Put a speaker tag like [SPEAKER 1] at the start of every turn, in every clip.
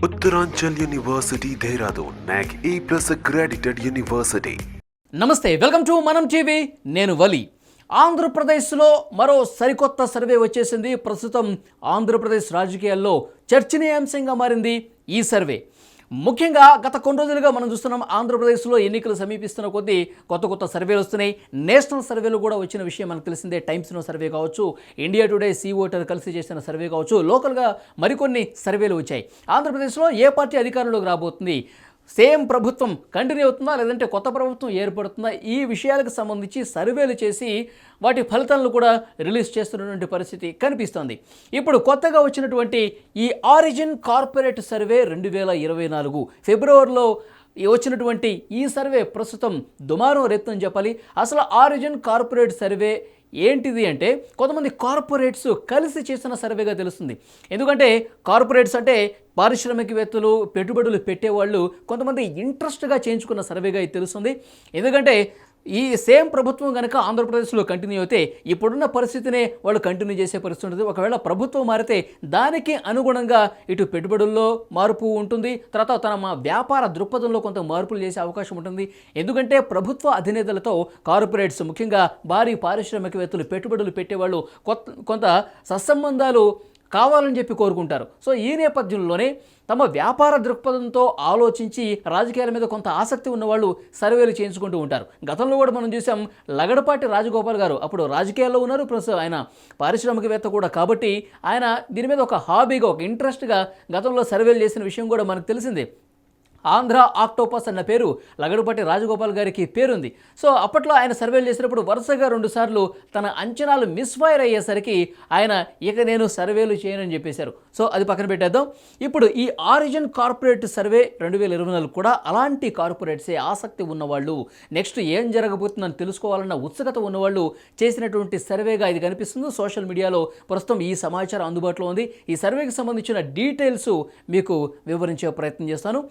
[SPEAKER 1] Uttaranchal University, Dehradun, NAC A+ accredited university.
[SPEAKER 2] నమస్తే, welcome to మనం TV. నేను వలి. ఆంధ్రప్రదేశ్లో మరో సరికొత్త సర్వే వచ్చేసింది. ప్రస్తుతం ఆంధ్రప్రదేశ్ రాజకీయాల్లో చర్చనీయాంశంగా మారింది ఈ సర్వే. ముఖ్యంగా గత కొన్ని రోజులుగా మనం చూస్తున్నాం, ఆంధ్రప్రదేశ్లో ఎన్నికలు సమీపిస్తున్న కొద్దీ కొత్త సర్వేలు వస్తున్నాయి. నేషనల్ సర్వేలు కూడా వచ్చిన విషయం మనకు తెలిసిందే. టైమ్స్ నో సర్వే కావచ్చు, ఇండియా టుడే సీ ఓటర్ కలిసి చేసిన సర్వే కావచ్చు, లోకల్గా మరికొన్ని సర్వేలు వచ్చాయి. ఆంధ్రప్రదేశ్లో ఏ పార్టీ అధికారంలోకి రాబోతుంది, సేమ్ ప్రభుత్వం కంటిన్యూ అవుతుందా లేదంటే కొత్త ప్రభుత్వం ఏర్పడుతుందా, ఈ విషయాలకు సంబంధించి సర్వేలు చేసి వాటి ఫలితాలను కూడా రిలీజ్ చేస్తున్నటువంటి పరిస్థితి కనిపిస్తోంది. ఇప్పుడు కొత్తగా వచ్చినటువంటి ఈ ఆరిజిన్ కార్పొరేట్ సర్వే 2024 ఫిబ్రవరిలో వచ్చినటువంటి ఈ సర్వే ప్రస్తుతం దుమారం రేపుతుందని చెప్పాలి. అసలు ఆరిజిన్ కార్పొరేట్ సర్వే ఏంటిది అంటే, కొంతమంది కార్పొరేట్స్ కలిసి చేసిన సర్వేగా తెలుస్తుంది. ఎందుకంటే కార్పొరేట్స్ అంటే పారిశ్రామికవేత్తలు, పెట్టుబడులు పెట్టేవాళ్ళు కొంతమంది ఇంట్రెస్ట్గా చేయించుకున్న సర్వేగా ఇది తెలుస్తుంది. ఎందుకంటే ఈ సేమ్ ప్రభుత్వం కనుక ఆంధ్రప్రదేశ్లో కంటిన్యూ అయితే ఇప్పుడున్న పరిస్థితినే వాళ్ళు కంటిన్యూ చేసే పరిస్థితి ఉంటుంది. ఒకవేళ ప్రభుత్వం మారితే దానికి అనుగుణంగా ఇటు పెట్టుబడుల్లో మార్పు ఉంటుంది, తర్వాత తన వ్యాపార దృక్పథంలో కొంత మార్పులు చేసే అవకాశం ఉంటుంది. ఎందుకంటే ప్రభుత్వ అధినేతలతో కార్పొరేట్స్, ముఖ్యంగా భారీ పారిశ్రామికవేత్తలు, పెట్టుబడులు పెట్టేవాళ్ళు కొంత సత్సంబంధాలు కావాలని చెప్పి కోరుకుంటారు. సో ఈ నేపథ్యంలోనే తమ వ్యాపార దృక్పథంతో ఆలోచించి రాజకీయాల మీద కొంత ఆసక్తి ఉన్నవాళ్ళు సర్వేలు చేయించుకుంటూ ఉంటారు. గతంలో కూడా మనం చూసాం, లగడపాటి రాజగోపాల్ గారు అప్పుడు రాజకీయాల్లో ఉన్నారు, ప్లస్ ఆయన పారిశ్రామికవేత్త కూడా. కాబట్టి ఆయన దీని మీద ఒక హాబీగా, ఒక ఇంట్రెస్ట్గా గతంలో సర్వేలు చేసిన విషయం కూడా మనకు తెలిసిందే. ఆంధ్ర ఆక్టోపస్ అన్న పేరు లగడపాటి రాజగోపాల్ గారికి పేరుంది. సో అప్పట్లో ఆయన సర్వేలు చేసినప్పుడు వరుసగా 2 సార్లు తన అంచనాలు మిస్ఫైర్ అయ్యేసరికి ఆయన ఇక నేను సర్వేలు చేయనని చెప్పేశారు. సో అది పక్కన పెట్టేద్దాం. ఇప్పుడు ఈ ఆరిజిన్ కార్పొరేట్ సర్వే 2024 కూడా అలాంటి కార్పొరేట్సే, ఆసక్తి ఉన్నవాళ్ళు, నెక్స్ట్ ఏం జరగబోతుందని తెలుసుకోవాలన్న ఉత్సుకత ఉన్నవాళ్ళు చేసినటువంటి సర్వేగా ఇది కనిపిస్తుంది. సోషల్ మీడియాలో ప్రస్తుతం ఈ సమాచారం అందుబాటులో ఉంది. ఈ సర్వేకి సంబంధించిన డీటెయిల్స్ మీకు వివరించే ప్రయత్నం చేస్తాను.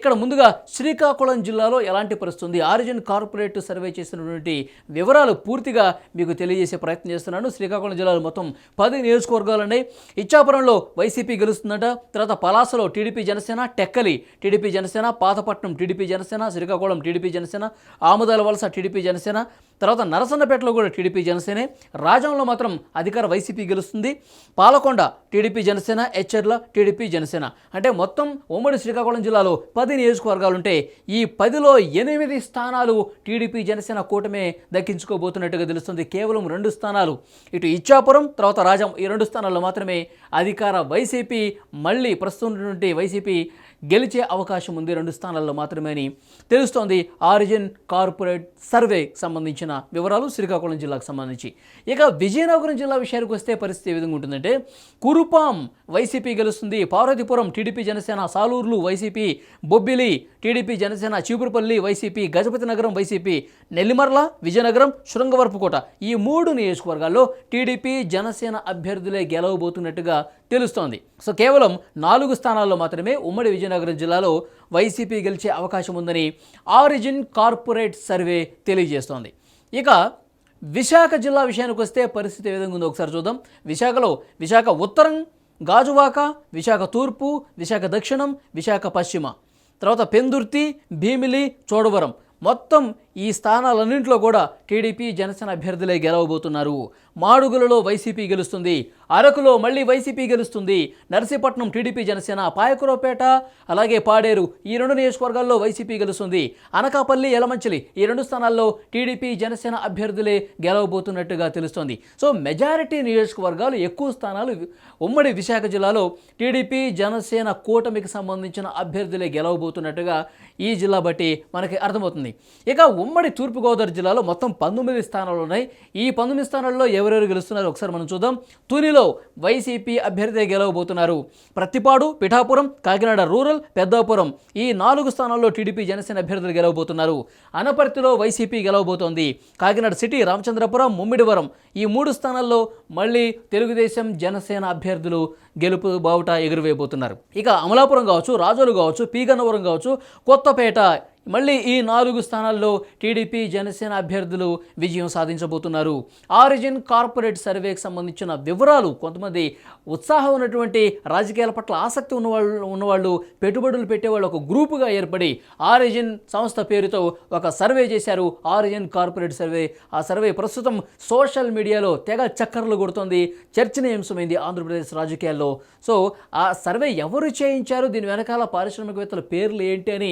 [SPEAKER 2] ఇక్కడ ముందుగా శ్రీకాకుళం జిల్లాలో ఎలాంటి పరిస్థితి ఉంది, ఆరిజిన్ కార్పొరేట్ సర్వే చేసినటువంటి వివరాలు పూర్తిగా మీకు తెలియజేసే ప్రయత్నం చేస్తున్నాను. శ్రీకాకుళం జిల్లాలో మొత్తం 10 నియోజకవర్గాలు ఉన్నాయి. ఇచ్చాపురంలో వైసీపీ గెలుస్తుందట, తర్వాత పలాసలో TDP Janasena, Tekkali TDP Janasena, Pathapatnam TDP Janasena, Srikakulam TDP Janasena, Amadalavalasa TDP Janasena, తర్వాత నరసన్నపేటలో కూడా టీడీపీ జనసేనే, రాజంలో మాత్రం అధికార వైసీపీ గెలుస్తుంది, పాలకొండ టీడీపీ జనసేన, ఎచ్చెర్ల టీడీపీ జనసేన. అంటే మొత్తం ఉమ్మడి శ్రీకాకుళం జిల్లాలో 10 నియోజకవర్గాలు ఉంటే ఈ 10లో 8 స్థానాలు టీడీపీ జనసేన కూటమే దక్కించుకోబోతున్నట్టుగా తెలుస్తుంది. కేవలం 2 స్థానాలు, ఇటు ఇచ్చాపురం తర్వాత రాజం, ఈ 2 స్థానాల్లో మాత్రమే అధికార వైసీపీ, మళ్ళీ ప్రస్తుతం వైసీపీ గెలిచే అవకాశం ఉంది. 2 స్థానాల్లో మాత్రమే అని తెలుస్తోంది ఆరిజిన్ కార్పొరేట్ సర్వేకి సంబంధించిన వివరాలు శ్రీకాకుళం జిల్లాకు సంబంధించి. ఇక విజయనగరం జిల్లా విషయానికి వస్తే పరిస్థితి ఏ విధంగా ఉంటుందంటే, కురుపాం వైసీపీ గెలుస్తుంది, పార్వతీపురం టీడీపీ జనసేన, సాలూరులు YCP, Bobbili TDP Janasena, Cheepurupalli YCP, Gajapathinagaram YCP, Nellimarla, Vizianagaram, Srungavarapukota, ఈ 3 నియోజకవర్గాల్లో టీడీపీ జనసేన అభ్యర్థులే గెలవబోతున్నట్టుగా తెలుస్తోంది. సో కేవలం 4 స్థానాల్లో మాత్రమే ఉమ్మడి విజయనగరం జిల్లాలో వైసీపీ గెలిచే అవకాశం ఉందని ఆరిజిన్ కార్పొరేట్ సర్వే తెలియజేస్తోంది. ఇక విశాఖ జిల్లా విషయానికి వస్తే పరిస్థితి ఏ విధంగా ఉందో ఒకసారి చూద్దాం. విశాఖ ఉత్తరం, గాజువాక, విశాఖ తూర్పు, విశాఖ దక్షిణం, విశాఖ పశ్చిమ, తర్వాత పెందుర్తి, భీమిలి, చోడవరం, మొత్తం ఈ స్థానాలన్నింటిలో కూడా టీడీపీ జనసేన అభ్యర్థులే గెలవబోతున్నారు. మాడుగులలో వైసీపీ గెలుస్తుంది, అరకులో మళ్ళీ వైసీపీ గెలుస్తుంది, నర్సీపట్నం టీడీపీ జనసేన, పాయకురపేట అలాగే పాడేరు, ఈ 2 నియోజకవర్గాల్లో వైసీపీ గెలుస్తుంది. అనకాపల్లి, యలమంచిలి, ఈ 2 స్థానాల్లో టీడీపీ జనసేన అభ్యర్థులే గెలవబోతున్నట్టుగా తెలుస్తోంది. సో మెజారిటీ నియోజకవర్గాలు, ఎక్కువ స్థానాలు ఉమ్మడి విశాఖ జిల్లాలో టీడీపీ జనసేన కూటమికి సంబంధించిన అభ్యర్థులే గెలవబోతున్నట్టుగా ఈ జిల్లా బట్టి మనకి అర్థమవుతుంది. ఇక ఉమ్మడి తూర్పుగోదావరి జిల్లాలో మొత్తం 19 స్థానాలు ఉన్నాయి. ఈ 19 స్థానాల్లో ఎవరెవరు గెలుస్తున్నారో ఒకసారి మనం చూద్దాం. తునిలో వైసీపీ అభ్యర్థి గెలవబోతున్నారు. ప్రత్తిపాడు, పిఠాపురం, కాకినాడ రూరల్, పెద్దాపురం, ఈ 4 స్థానాల్లో టీడీపీ జనసేన అభ్యర్థులు గెలవబోతున్నారు. అనపర్తిలో వైసీపీ గెలవబోతోంది. కాకినాడ సిటీ, రామచంద్రపురం, ముమ్మిడివరం, ఈ 3 స్థానాల్లో మళ్ళీ తెలుగుదేశం జనసేన అభ్యర్థులు గెలుపు బావుట ఎగురవేయబోతున్నారు. ఇక అమలాపురం కావచ్చు, రాజోలు కావచ్చు, పీగన్నవరం కావచ్చు, కొత్తపేట, మళ్ళీ ఈ 4 స్థానాల్లో టీడీపీ జనసేన అభ్యర్థులు విజయం సాధించబోతున్నారు. ఆరిజిన్ కార్పొరేట్ సర్వేకి సంబంధించిన వివరాలు, కొంతమంది ఉత్సాహం ఉన్నటువంటి రాజకీయాల పట్ల ఆసక్తి ఉన్నవాళ్ళు పెట్టుబడులు పెట్టేవాళ్ళు ఒక గ్రూపుగా ఏర్పడి ఆరిజిన్ సంస్థ పేరుతో ఒక సర్వే చేశారు. Origin corporate survey. ఆ సర్వే ప్రస్తుతం సోషల్ మీడియాలో తెగ చక్కర్లు కొడుతోంది, చర్చనీయాంశమైంది ఆంధ్రప్రదేశ్ రాజకీయాల్లో. సో ఆ సర్వే ఎవరు చేయించారు, దీని వెనకాల పారిశ్రామికవేత్తల పేర్లు ఏంటి అని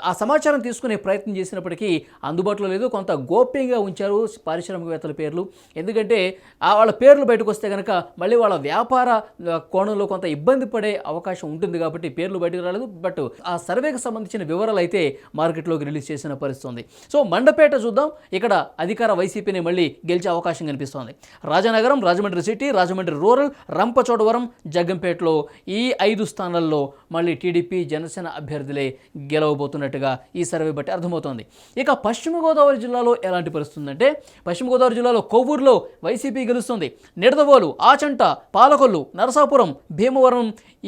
[SPEAKER 2] ఆ సమాచారం తీసుకునే ప్రయత్నం చేసినప్పటికీ అందుబాటులో లేదు. కొంత గోప్యంగా ఉంచారు పారిశ్రామికవేత్తల పేర్లు. ఎందుకంటే వాళ్ళ పేర్లు బయటకు వస్తే కనుక మళ్ళీ వాళ్ళ వ్యాపార కోణంలో కొంత ఇబ్బంది పడే అవకాశం ఉంటుంది కాబట్టి పేర్లు బయటకు రాలేదు. బట్ ఆ సర్వేకి సంబంధించిన వివరాలు అయితే మార్కెట్లోకి రిలీజ్ చేసిన పరిస్థితి ఉంది. సో మండపేట చూద్దాం. ఇక్కడ అధికార వైసీపీని మళ్ళీ గెలిచే అవకాశం కనిపిస్తోంది. రాజనగరం, రాజమండ్రి సిటీ, రాజమండ్రి రూరల్, రంపచోడవరం, జగ్గంపేటలో ఈ 5 స్థానాల్లో మళ్ళీ టీడీపీ జనసేన అభ్యర్థులే గెలవబోతున్నట్టుగా ఈ సర్వే బట్టి అర్థమవుతోంది. ఇక పశ్చిమ గోదావరి జిల్లాలో ఎలాంటి పరిస్థితి ఉందంటే, పశ్చిమ గోదావరి జిల్లాలో కొవ్వూరులో వైసీపీ గెలుస్తుంది. నిడదవోలు, ఆచంట, పాలకొల్లు, నరసాపురం, భీమవరం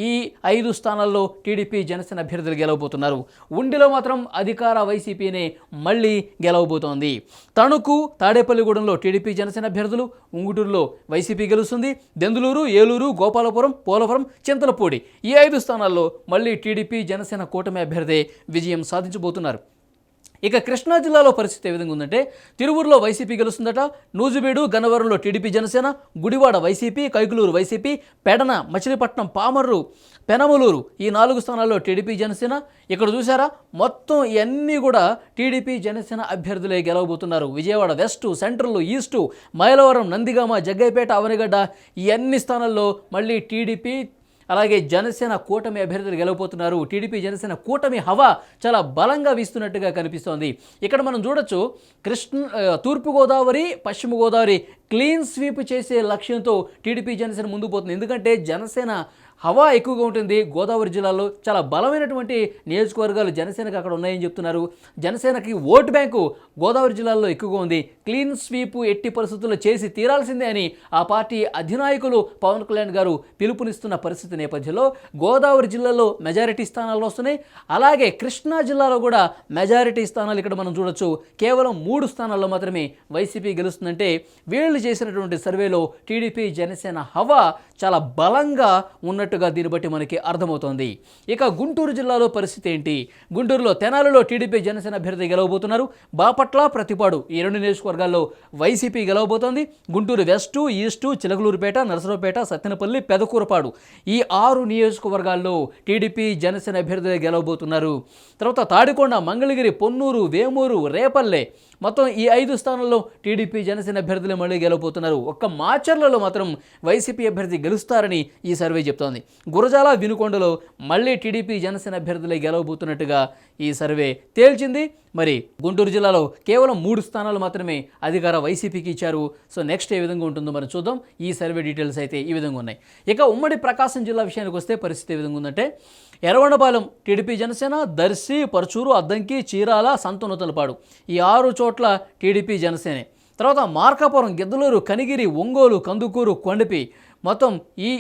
[SPEAKER 2] ఈ 5 స్థానాల్లో టీడీపీ జనసేన అభ్యర్థులు గెలవబోతున్నారు. ఉండిలో మాత్రం అధికార వైసీపీనే మళ్ళీ గెలవబోతోంది. తణుకు, తాడేపల్లిగూడెంలో టీడీపీ జనసేన అభ్యర్థులు, ఉంగుటూరులో వైసీపీ గెలుస్తుంది. దెందులూరు, ఏలూరు, గోపాలపురం, పోలవరం, చింతలపూడి ఈ 5 స్థానాల్లో మళ్ళీ టీడీపీ జనసేన కూటమి అభ్యర్థి విజయం సాధించబోతున్నారు. ఇక కృష్ణా జిల్లాలో పరిస్థితి ఏ విధంగా ఉందంటే, తిరువూరులో వైసీపీ గెలుస్తుందట. నూజిబీడు, గన్నవరంలో TDP Janasena, Gudivada YCP, Kaikaluru YCP, Pedana, Machilipatnam, Pamarru, Penamaluru ఈ 4 స్థానాల్లో టీడీపీ జనసేన. ఇక్కడ చూసారా, మొత్తం ఇవన్నీ కూడా టీడీపీ జనసేన అభ్యర్థులే గెలవబోతున్నారు. Vijayawada west, central, east, Mylavaram, Nandigama, Jaggayyapeta, Avanigadda ఈ అన్ని స్థానాల్లో మళ్ళీ టీడీపీ అలాగే జనసేన కూటమి అభ్యర్థులు గెలవబోతున్నారు. టీడీపీ జనసేన కూటమి హవా చాలా బలంగా వీస్తున్నట్టుగా కనిపిస్తోంది. ఇక్కడ మనం చూడొచ్చు, తూర్పుగోదావరి, పశ్చిమ గోదావరి క్లీన్ స్వీప్ చేసే లక్ష్యంతో టీడీపీ జనసేన ముందుకు పోతుంది. ఎందుకంటే జనసేన హవా ఎక్కువగా ఉంటుంది. గోదావరి జిల్లాలో చాలా బలమైనటువంటి నియోజకవర్గాలు జనసేనకు అక్కడ ఉన్నాయని చెప్తున్నారు. జనసేనకి ఓటు బ్యాంకు గోదావరి జిల్లాలో ఎక్కువగా ఉంది. క్లీన్ స్వీప్ ఎట్టి పరిస్థితుల్లో చేసి తీరాల్సిందే అని ఆ పార్టీ అధినాయకులు పవన్ కళ్యాణ్ గారు పిలుపునిస్తున్న పరిస్థితి నేపథ్యంలో గోదావరి జిల్లాలో మెజారిటీ స్థానాలు వస్తున్నాయి. అలాగే కృష్ణా జిల్లాలో కూడా మెజారిటీ స్థానాలు ఇక్కడ మనం చూడొచ్చు. కేవలం 3 స్థానాల్లో మాత్రమే వైసీపీ గెలుస్తుందంటే వీళ్ళు చేసినటువంటి సర్వేలో టీడీపీ జనసేన హవా చాలా బలంగా ఉన్నట్టుగా దీన్ని బట్టి మనకి అర్థమవుతోంది. ఇక గుంటూరు జిల్లాలో పరిస్థితి ఏంటి? గుంటూరులో తెనాలిలో టీడీపీ జనసేన అభ్యర్థి గెలవబోతున్నారు. బాపట్ల, ప్రతిపాడు ఈ 2 నియోజకవర్గాల్లో వైసీపీ గెలవబోతోంది. గుంటూరు వెస్టు, ఈస్టు, చిలకలూరుపేట, నరసరావుపేట, సత్తెనపల్లి, పెదకూరపాడు ఈ 6 నియోజకవర్గాల్లో టీడీపీ జనసేన అభ్యర్థులే గెలవబోతున్నారు. తర్వాత తాడికొండ, మంగళగిరి, పొన్నూరు, వేమూరు, రేపల్లె మొత్తం ఈ 5 స్థానాల్లో టీడీపీ జనసేన అభ్యర్థులే మళ్ళీ గెలవబోతున్నారు. ఒక్క మాచర్లలో మాత్రం వైసీపీ అభ్యర్థి గెలుస్తారని ఈ సర్వే చెప్తోంది. గురజాల, వినుకొండలో మళ్ళీ టీడీపీ జనసేన అభ్యర్థులే గెలవబోతున్నట్టుగా ఈ సర్వే తేల్చింది. మరి గుంటూరు జిల్లాలో కేవలం 3 స్థానాలు మాత్రమే అధికార వైసీపీకి ఇచ్చారు. సో నెక్స్ట్ ఏ విధంగా ఉంటుందో మనం చూద్దాం. ఈ సర్వే డీటెయిల్స్ అయితే ఈ విధంగా ఉన్నాయి. ఇక ఉమ్మడి ప్రకాశం జిల్లా విషయానికి వస్తే పరిస్థితి ఏ విధంగా ఉందంటే, ఎర్రగొండపాలెం టీడీపీ జనసేన, దర్శి, పరుచూరు, అద్దంకి, చీరాల, సంతనూతలపాడు ఈ 6 చోట్ల టీడీపీ జనసేనే. తర్వాత మార్కాపురం, గిద్దలూరు, కనిగిరి, ఒంగోలు, కందుకూరు, కొండపి మొత్తం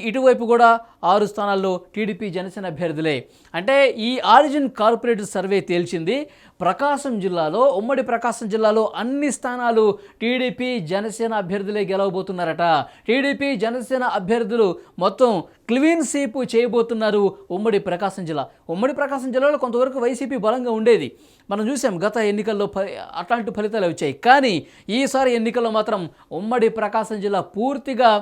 [SPEAKER 2] ఇటువైపు కూడా 6 స్థానాల్లో టీడీపీ జనసేన అభ్యర్థులే. అంటే ఈ ఆరిజిన్ కార్పొరేట్ సర్వే తేల్చింది, ప్రకాశం జిల్లాలో, ఉమ్మడి ప్రకాశం జిల్లాలో అన్ని స్థానాలు టీడీపీ జనసేన అభ్యర్థులే గెలవబోతున్నారట. టీడీపీ జనసేన అభ్యర్థులు మొత్తం క్లీన్ స్వీప్ చేయబోతున్నారు ఉమ్మడి ప్రకాశం జిల్లా. ఉమ్మడి ప్రకాశం జిల్లాలో కొంతవరకు వైసీపీ బలంగా ఉండేది. మనం చూసాం గత ఎన్నికల్లో అట్లాంటి ఫలితాలు వచ్చాయి. కానీ ఈసారి ఎన్నికల్లో మాత్రం ఉమ్మడి ప్రకాశం జిల్లా పూర్తిగా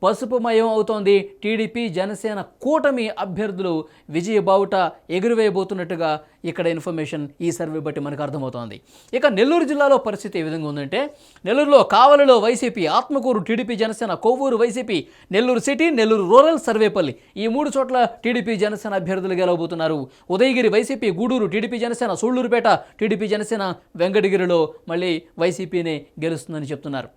[SPEAKER 2] పసుపుమయం అవుతోంది. టీడీపీ జనసేన కూటమి అభ్యర్థులు విజయ బావుట ఎగురువేయబోతున్నట్టుగా ఇక్కడ ఇన్ఫర్మేషన్ ఈ సర్వే బట్టి మనకు అర్థమవుతోంది. ఇక నెల్లూరు జిల్లాలో పరిస్థితి ఏ విధంగా ఉందంటే, నెల్లూరులో కావలిలో YCP, Atmakur TDP Janasena, Kovvur YCP, Nellore city, Nellore rural, Sarvepalli ఈ 3 చోట్ల టీడీపీ జనసేన అభ్యర్థులు గెలవబోతున్నారు. Udayagiri YCP, Gudur TDP Janasena, Sullurpeta TDP Janasena, వెంకటగిరిలో మళ్ళీ వైసీపీనే గెలుస్తుందని చెప్తున్నారు.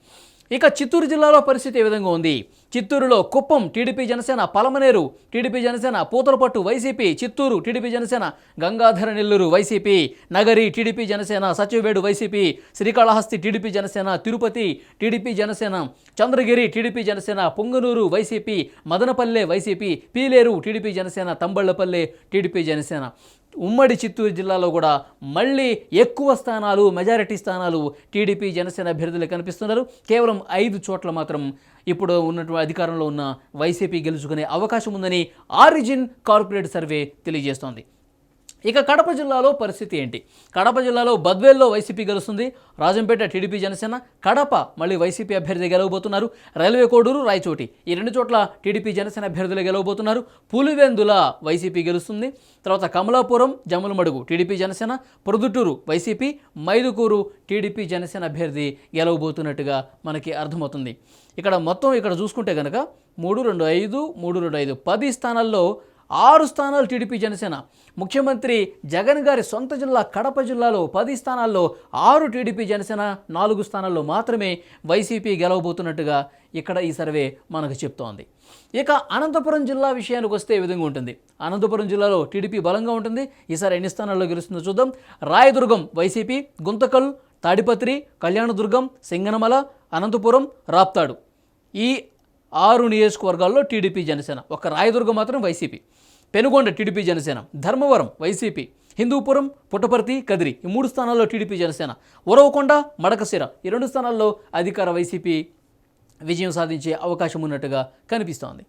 [SPEAKER 2] ఇక చిత్తూరు జిల్లాలో పరిస్థితి ఏ విధంగా ఉంది? చిత్తూరులో Kuppam TDP Janasena, Palamaner TDP Janasena, Puthalapattu YCP, Chittoor TDP Janasena, Gangadhara Nellore YCP, Nagari TDP Janasena, Sachivedu YCP, Srikalahasti TDP Janasena, Tirupati TDP Janasena, Chandragiri TDP Janasena, Ponganur YCP, Madanapalle YCP, Pileru TDP Janasena, Thamballapalle TDP Janasena. ఉమ్మడి చిత్తూరు జిల్లాలో కూడా మళ్ళీ ఎక్కువ స్థానాలు, మెజారిటీ స్థానాలు టీడీపీ జనసేన అభ్యర్థులు కనిపిస్తున్నారు. కేవలం 5 చోట్ల మాత్రం ఇప్పుడు ఉన్నటువంటి అధికారంలో ఉన్న వైసీపీ గెలుచుకునే అవకాశం ఉందని ఆరిజిన్ కార్పొరేట్ సర్వే తెలియజేస్తోంది. ఇక కడప జిల్లాలో పరిస్థితి ఏంటి? కడప జిల్లాలో బద్వేల్లో వైసీపీ గెలుస్తుంది, రాజంపేట టీడీపీ జనసేన, కడప మళ్ళీ వైసీపీ అభ్యర్థి గెలవబోతున్నారు, రైల్వే కోడూరు, రాయచోటి ఈ 2 చోట్ల టీడీపీ జనసేన అభ్యర్థులు గెలవబోతున్నారు, పులివెందుల వైసీపీ గెలుస్తుంది, తర్వాత Kamalapuram, Jammalamadugu TDP Janasena, Proddatur YCP, Mydukur TDP Janasena అభ్యర్థి గెలవబోతున్నట్టుగా మనకి అర్థమవుతుంది. ఇక్కడ చూసుకుంటే కనుక 3-2-5 10 స్థానాల్లో 6 స్థానాలు టీడీపీ జనసేన. ముఖ్యమంత్రి జగన్ గారి సొంత జిల్లా కడప జిల్లాలో 10 స్థానాల్లో 6 టీడీపీ జనసేన, 4 స్థానాల్లో మాత్రమే వైసీపీ గెలవబోతున్నట్టుగా ఇక్కడ ఈ సర్వే మనకు చెప్తోంది. ఇక అనంతపురం జిల్లా విషయానికి వస్తే ఈ విధంగా ఉంటుంది. అనంతపురం జిల్లాలో టీడీపీ బలంగా ఉంటుంది. ఈసారి ఎన్ని స్థానాల్లో గెలుస్తుందో చూద్దాం. రాయదుర్గం వైసీపీ, గుంతకల్, తాడిపత్రి, కళ్యాణదుర్గం, సింగనమల, అనంతపురం, రాప్తాడు ఈ 6 నియోజకవర్గాల్లో టీడీపీ జనసేన. ఒక రాయదుర్గం మాత్రం వైసీపీ. పెనుగొండ టీడీపీ జనసేన, ధర్మవరం వైసీపీ, హిందూపురం, పుట్టపర్తి, కదిరి ఈ 3 స్థానాల్లో టీడీపీ జనసేన, ఉరవకొండ, మడకశిర ఈ 2 స్థానాల్లో అధికార వైసీపీ విజయం సాధించే అవకాశం ఉన్నట్టుగా కనిపిస్తోంది.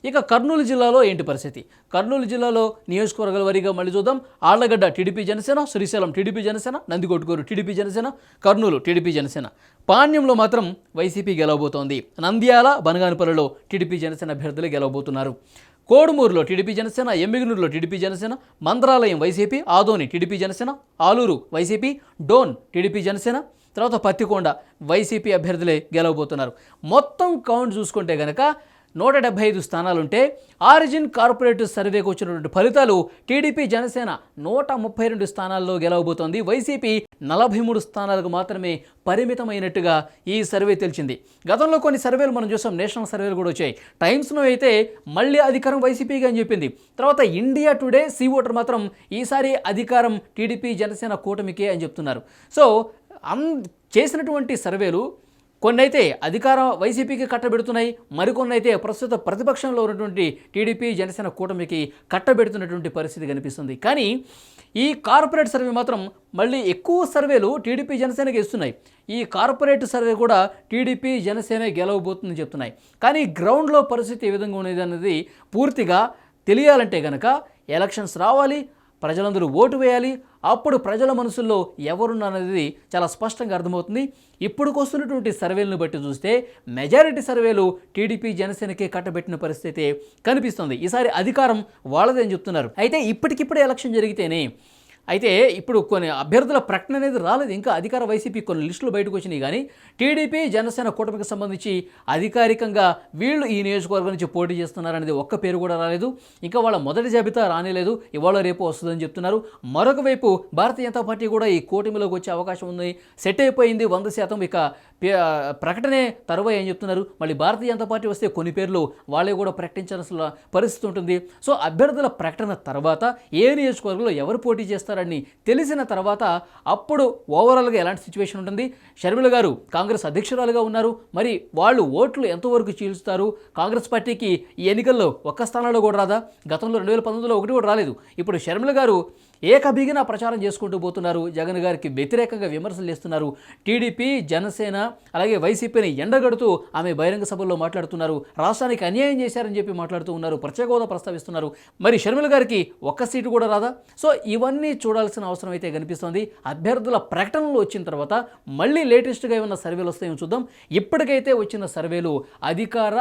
[SPEAKER 2] ఇక కర్నూలు జిల్లాలో ఏంటి పరిస్థితి? కర్నూలు జిల్లాలో నియోజకవర్గాల వారీగా మళ్ళీ చూద్దాం. Allagadda TDP Janasena, Srisailam TDP Janasena, Nandikotkur TDP Janasena, Kurnool TDP Janasena. పాణ్యంలో మాత్రం వైసీపీ గెలవబోతోంది. నంద్యాల, బనగానపల్లిలో టీడీపీ జనసేన అభ్యర్థులు గెలవబోతున్నారు. కోడుమూరులో టీడీపీ జనసేన, ఎమ్మిగనూరులో TDP Janasena, Mantralayam YCP, Adoni TDP Janasena, Alur YCP, Dhone TDP Janasena, తర్వాత పత్తికొండ వైసీపీ అభ్యర్థులే గెలవబోతున్నారు. మొత్తం కౌంట్ చూసుకుంటే కనుక 175 స్థానాలుంటే ఆరిజిన్ కార్పొరేటివ్ సర్వేకి వచ్చినటువంటి ఫలితాలు టీడీపీ జనసేన 132 స్థానాల్లో గెలవబోతోంది. వైసీపీ 43 స్థానాలకు మాత్రమే పరిమితమైనట్టుగా ఈ సర్వే తెలిసింది. గతంలో కొన్ని సర్వేలు మనం చూసాం, నేషనల్ సర్వేలు కూడా వచ్చాయి. టైమ్స్లో అయితే మళ్ళీ అధికారం వైసీపీగా అని చెప్పింది. తర్వాత ఇండియా టుడే, సీ ఓటర్ మాత్రం ఈసారి అధికారం టీడీపీ జనసేన కూటమికే అని చెప్తున్నారు. సో చేసినటువంటి సర్వేలు కొన్ని అయితే అధికారం వైసీపీకి కట్టబెడుతున్నాయి, మరికొన్ని అయితే ప్రస్తుత ప్రతిపక్షంలో ఉన్నటువంటి టీడీపీ జనసేన కూటమికి కట్టబెడుతున్నటువంటి పరిస్థితి కనిపిస్తుంది. కానీ ఈ కార్పొరేట్ సర్వే మాత్రం మళ్ళీ ఎక్కువ సర్వేలు టీడీపీ జనసేనకి ఇస్తున్నాయి. ఈ కార్పొరేట్ సర్వే కూడా టీడీపీ జనసేన గెలవబోతుందని చెప్తున్నాయి. కానీ గ్రౌండ్లో పరిస్థితి ఏ విధంగా ఉన్నది అనేది పూర్తిగా తెలియాలంటే కనుక ఎలక్షన్స్ రావాలి, ప్రజలందరూ ఓటు వేయాలి. అప్పుడు ప్రజల మనసుల్లో ఎవరున్నది చాలా స్పష్టంగా అర్థమవుతుంది. ఇప్పుడుకొస్తున్నటువంటి సర్వేలను బట్టి చూస్తే మెజారిటీ సర్వేలు టీడీపీ జనసేనకే కట్టబెట్టిన పరిస్థితి కనిపిస్తుంది. ఈసారి అధికారం వాళ్ళదే అని చెప్తున్నారు. అయితే ఇప్పటికిప్పుడే ఎలక్షన్ జరిగితేనే అయితే ఇప్పుడు కొన్ని అభ్యర్థుల ప్రకటన అనేది రాలేదు. ఇంకా అధికార వైసీపీ కొన్ని లిస్టులు బయటకు వచ్చినాయి. కానీ టీడీపీ జనసేన కూటమికి సంబంధించి అధికారికంగా వీళ్ళు ఈ నియోజకవర్గం నుంచి పోటీ చేస్తున్నారనేది ఒక్క పేరు కూడా రాలేదు. ఇంకా వాళ్ళ మొదటి జాబితా రానేలేదు, ఇవాళ రేపు వస్తుందని చెప్తున్నారు. మరొక వైపు భారతీయ జనతా పార్టీ కూడా ఈ కూటమిలోకి వచ్చే అవకాశం ఉంది, సెట్ అయిపోయింది 100%. ఇక ప్రకటనే తరువాయి అని చెప్తున్నారు. మళ్ళీ భారతీయ జనతా పార్టీ వస్తే కొన్ని పేర్లు వాళ్ళే కూడా ప్రకటించాల్సిన పరిస్థితి ఉంటుంది. సో అభ్యర్థుల ప్రకటన తర్వాత ఏ నియోజకవర్గంలో ఎవరు పోటీ చేస్తారని తెలిసిన తర్వాత అప్పుడు ఓవరాల్గా ఎలాంటి సిచ్యువేషన్ ఉంటుంది. షర్మిల గారు కాంగ్రెస్ అధ్యక్షురాలుగా ఉన్నారు, మరి వాళ్ళు ఓట్లు ఎంతవరకు చీల్చుతారు? కాంగ్రెస్ పార్టీకి ఈ ఎన్నికల్లో ఒక్క స్థానంలో కూడా రాదా? గతంలో 2019లో ఒకటి కూడా రాలేదు. ఇప్పుడు షర్మిల గారు ఏకబిగిన ప్రచారం చేసుకుంటూ పోతున్నారు. జగన్ గారికి వ్యతిరేకంగా విమర్శలు చేస్తున్నారు. టీడీపీ జనసేన అలాగే వైసీపీని ఎండగడుతూ ఆమె బహిరంగ సభల్లో మాట్లాడుతున్నారు. రాష్ట్రానికి అన్యాయం చేశారని చెప్పి మాట్లాడుతూ ఉన్నారు, ప్రత్యేక హోదా ప్రస్తావిస్తున్నారు. మరి షర్మిల గారికి ఒక్క సీటు కూడా రాదా? సో ఇవన్నీ చూడాల్సిన అవసరం అయితే కనిపిస్తోంది. అభ్యర్థుల ప్రకటనలు వచ్చిన తర్వాత మళ్ళీ లేటెస్ట్గా ఏమన్నా సర్వేలు వస్తాయో చూద్దాం. ఇప్పటికైతే వచ్చిన సర్వేలు అధికార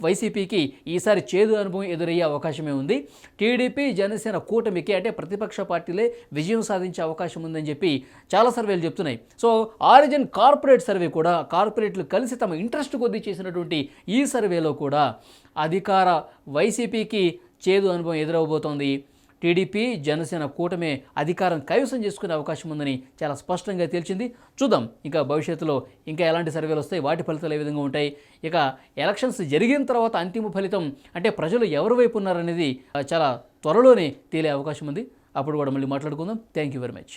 [SPEAKER 2] వైసీపీకి ఈసారి చేదు అనుభవం ఎదురయ్యే అవకాశమే ఉంది. టీడీపీ జనసేన కూటమికి అంటే ప్రతిపక్ష పార్టీలే విజయం సాధించే అవకాశం ఉందని చెప్పి చాలా సర్వేలు చెప్తున్నాయి. సో ఆరిజిన్ కార్పొరేట్ సర్వే కూడా కార్పొరేట్లు కలిసి తమ ఇంట్రెస్ట్ కొద్దీ చేసినటువంటి ఈ సర్వేలో కూడా అధికార వైసీపీకి చేదు అనుభవం ఎదురవబోతోంది. టీడీపీ జనసేన కూటమి అధికారం కైవసం చేసుకునే అవకాశం ఉందని చాలా స్పష్టంగా తేల్చింది. చూద్దాం ఇంకా భవిష్యత్తులో ఇంకా ఎలాంటి సర్వేలు వస్తాయి, వాటి ఫలితాలు ఏ విధంగా ఉంటాయి. ఇక ఎలక్షన్స్ జరిగిన తర్వాత అంతిమ ఫలితం అంటే ప్రజలు ఎవరి వైపు ఉన్నారనేది చాలా త్వరలోనే తేలే అవకాశం ఉంది. అప్పుడు కూడా మళ్ళీ మాట్లాడుకుందాం. Thank you very much.